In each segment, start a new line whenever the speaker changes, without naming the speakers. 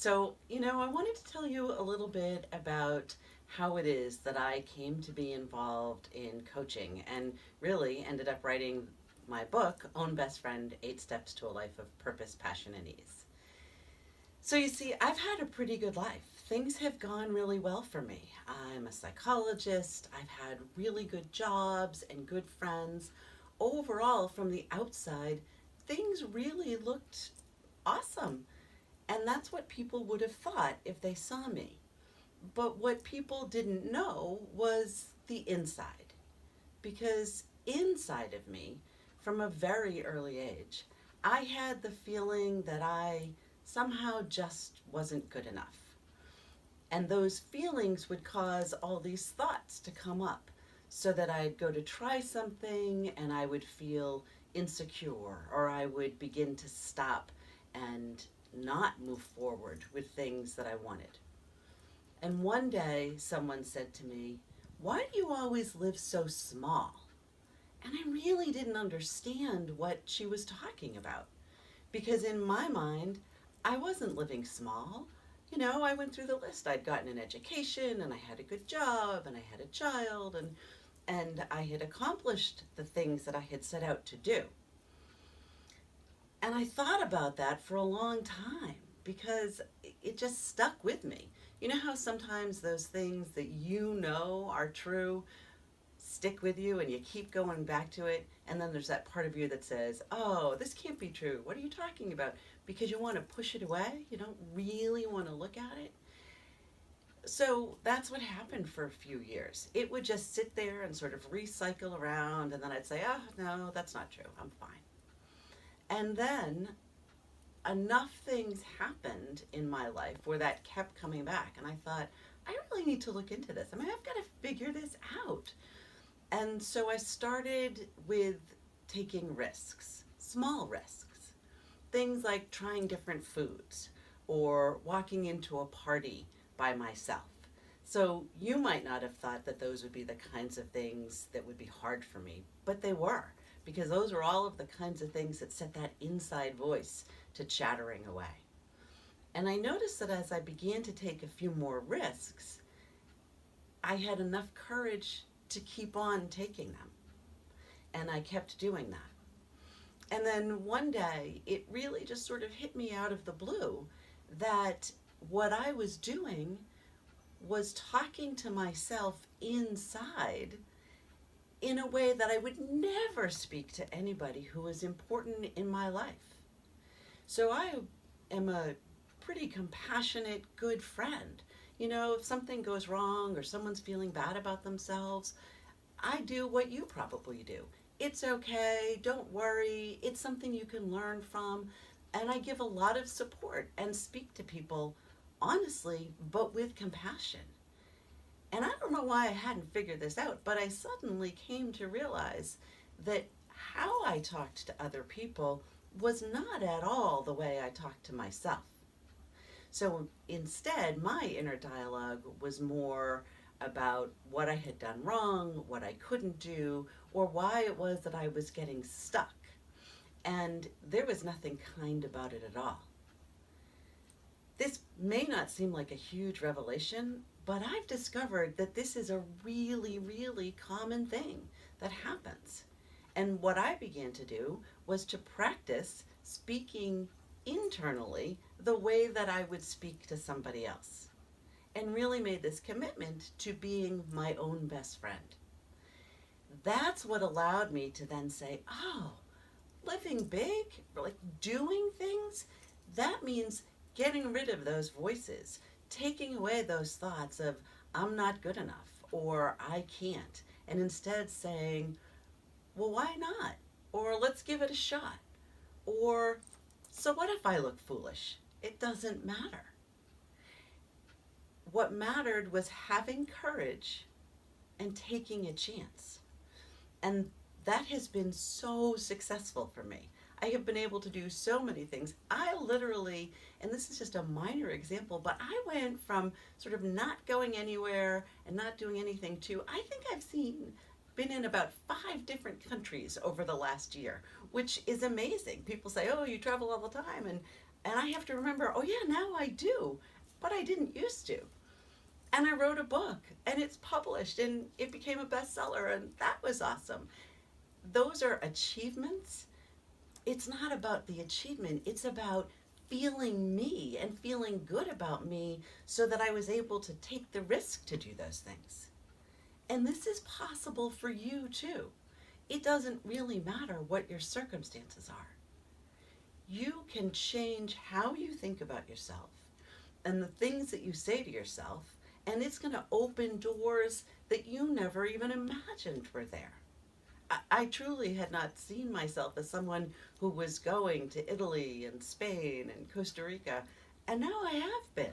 I wanted to tell you a little bit about how it is that I came to be involved in coaching and really ended up writing my book, Own Best Friend 8 Steps to a Life of Purpose, Passion, and Ease. So, you see, I've had a pretty good life. Things have gone really well for me. I'm a psychologist, I've had really good jobs and good friends. Overall, from the outside, things really looked awesome. And that's what people would have thought if they saw me. But what people didn't know was the inside. Because inside of me, from a very early age, I had the feeling that I somehow just wasn't good enough. And those feelings would cause all these thoughts to come up so that I'd go to try something and I would feel insecure or I would begin to stop and not move forward with things that I wanted. And one day someone said to me, "Why do you always live so small?" And I really didn't understand what she was talking about because in my mind, I wasn't living small. I went through the list. I'd gotten an education and I had a good job and I had a child and I had accomplished the things that I had set out to do. And I thought about that for a long time because it just stuck with me. You know how sometimes those things that you know are true stick with you and you keep going back to it, and then there's that part of you that says, "Oh, this can't be true. What are you talking about?" Because you want to push it away. You don't really want to look at it. So that's what happened for a few years. It would just sit there and sort of recycle around, and then I'd say, "Oh, no, that's not true. I'm fine." And then enough things happened in my life where that kept coming back. And I thought, I really need to look into this. I mean, I've got to figure this out. And so I started with taking risks, small risks, things like trying different foods or walking into a party by myself. So you might not have thought that those would be the kinds of things that would be hard for me, but they were, because those are all of the kinds of things that set that inside voice to chattering away. And I noticed that as I began to take a few more risks, I had enough courage to keep on taking them. And I kept doing that. And then one day, it really just sort of hit me out of the blue that what I was doing was talking to myself inside in a way that I would never speak to anybody who was important in my life. So I am a pretty compassionate, good friend. If something goes wrong or someone's feeling bad about themselves, I do what you probably do. It's okay, don't worry, it's something you can learn from. And I give a lot of support and speak to people honestly, but with compassion. And I don't know why I hadn't figured this out, but I suddenly came to realize that how I talked to other people was not at all the way I talked to myself. So instead, my inner dialogue was more about what I had done wrong, what I couldn't do, or why it was that I was getting stuck. And there was nothing kind about it at all. This may not seem like a huge revelation, but I've discovered that this is a really, really common thing that happens. And what I began to do was to practice speaking internally the way that I would speak to somebody else, and really made this commitment to being my own best friend. That's what allowed me to then say, "Oh, living big, like doing things, that means getting rid of those voices, taking away those thoughts of I'm not good enough or I can't, and instead saying, well, why not? Or let's give it a shot. Or so what if I look foolish? It doesn't matter." What mattered was having courage and taking a chance. And that has been so successful for me. I have been able to do so many things. I literally, and this is just a minor example, but I went from sort of not going anywhere and not doing anything to, I think been in about 5 different countries over the last year, which is amazing. People say, "Oh, you travel all the time." And And I have to remember, oh yeah, now I do, but I didn't used to. And I wrote a book and it's published and it became a bestseller, and that was awesome. Those are achievements. It's not about the achievement, it's about feeling me and feeling good about me so that I was able to take the risk to do those things. And this is possible for you too. It doesn't really matter what your circumstances are. You can change how you think about yourself and the things that you say to yourself, and it's going to open doors that you never even imagined were there. I truly had not seen myself as someone who was going to Italy and Spain and Costa Rica, and now I have been.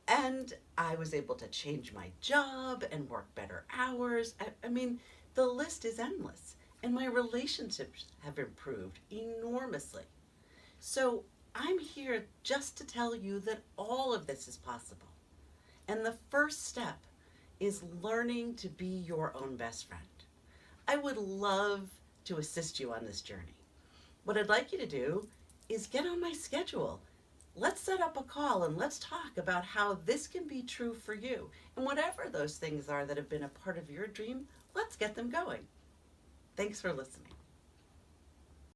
And I was able to change my job and work better hours. I mean, the list is endless. And my relationships have improved enormously. So I'm here just to tell you that all of this is possible. And the first step is learning to be your own best friend. I would love to assist you on this journey. What I'd like you to do is get on my schedule. Let's set up a call and let's talk about how this can be true for you. And whatever those things are that have been a part of your dream, let's get them going. Thanks for listening.